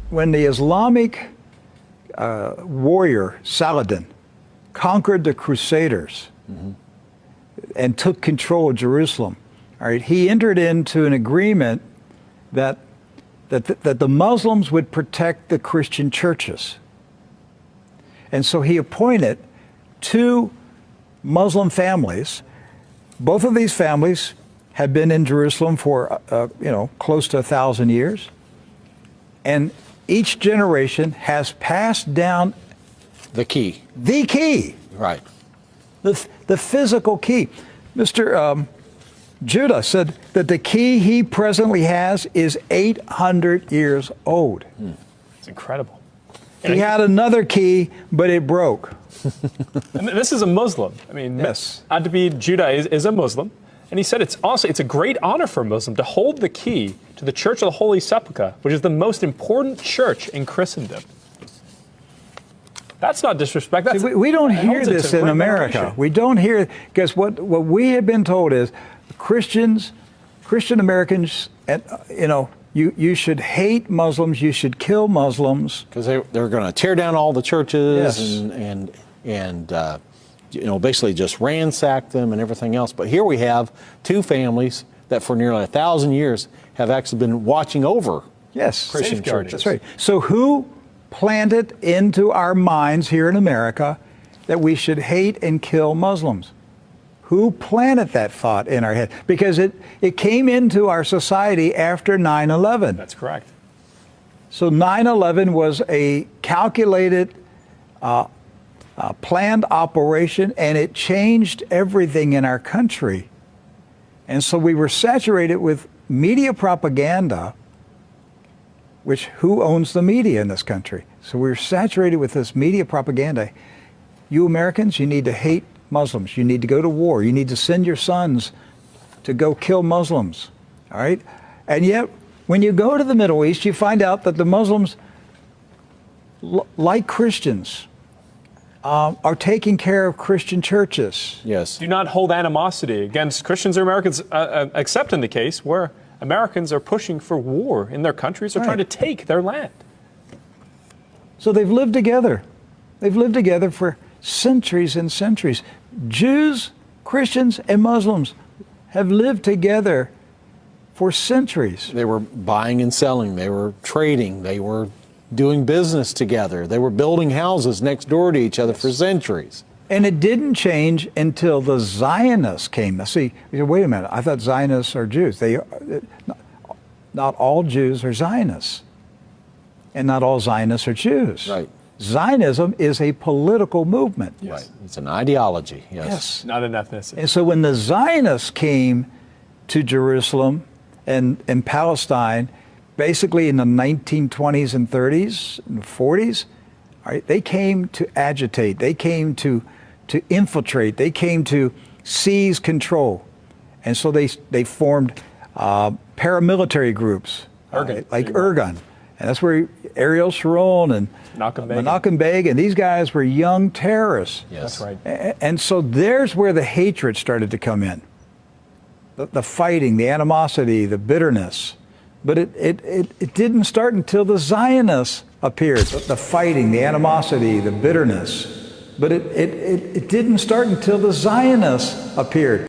when the Islamic warrior Saladin conquered the Crusaders and took control of Jerusalem, all right, he entered into an agreement that the Muslims would protect the Christian churches. And so he appointed 2 Muslim families. Both of these families have been in Jerusalem for, close to 1,000 years. And each generation has passed down the key. The key. Right. The physical key. Mr. Judah said that the key he presently has is 800 years old. It's incredible. He had another key, but it broke. And this is a Muslim. I mean, yes. N.W.O. Judah is a Muslim. And he said it's a great honor for a Muslim to hold the key to the Church of the Holy Sepulchre, which is the most important church in Christendom. That's not disrespect. That's, we don't hear this in America. We don't hear, because what we have been told is Christian Americans, you should hate Muslims, you should kill Muslims. Because they're going to tear down all the churches yes. and basically just ransack them and everything else. But here we have 2 families that for nearly 1,000 years have actually been watching over Christian churches. That's right. So who planted into our minds here in America that we should hate and kill Muslims? Who planted that thought in our head? Because it came into our society after 9/11. That's correct. So 9/11 was a calculated, planned operation, and it changed everything in our country. And so we were saturated with media propaganda, which who owns the media in this country? So we're saturated with this media propaganda. You Americans, you need to hate Muslims. You need to go to war. You need to send your sons to go kill Muslims. All right? And yet, when you go to the Middle East, you find out that the Muslims, like Christians, are taking care of Christian churches. Yes. Do not hold animosity against Christians or Americans, except in the case where Americans are pushing for war in their countries or trying to take their land. So they've lived together. They've lived together for centuries and centuries. Jews, Christians, and Muslims have lived together for centuries. They were buying and selling. They were trading. They were doing business together. They were building houses next door to each other for centuries. And it didn't change until the Zionists came. Now, see, you say, wait a minute, I thought Zionists are Jews. Not all Jews are Zionists. And not all Zionists are Jews. Right. Zionism is a political movement. Yes. Right. It's an ideology. Yes. Not an ethnicity. And so when the Zionists came to Jerusalem and Palestine, basically in the 1920s and 30s and 40s, all right, they came to agitate. They came to infiltrate. They came to seize control. And so they formed paramilitary groups, like Irgun. And that's where Ariel Sharon and Menachem Begin, and these guys were young terrorists. Yes. That's right. And so there's where the hatred started to come in. The fighting, the animosity, the bitterness. But it didn't start until the Zionists appeared. The fighting, the animosity, the bitterness. But it didn't start until the Zionists appeared.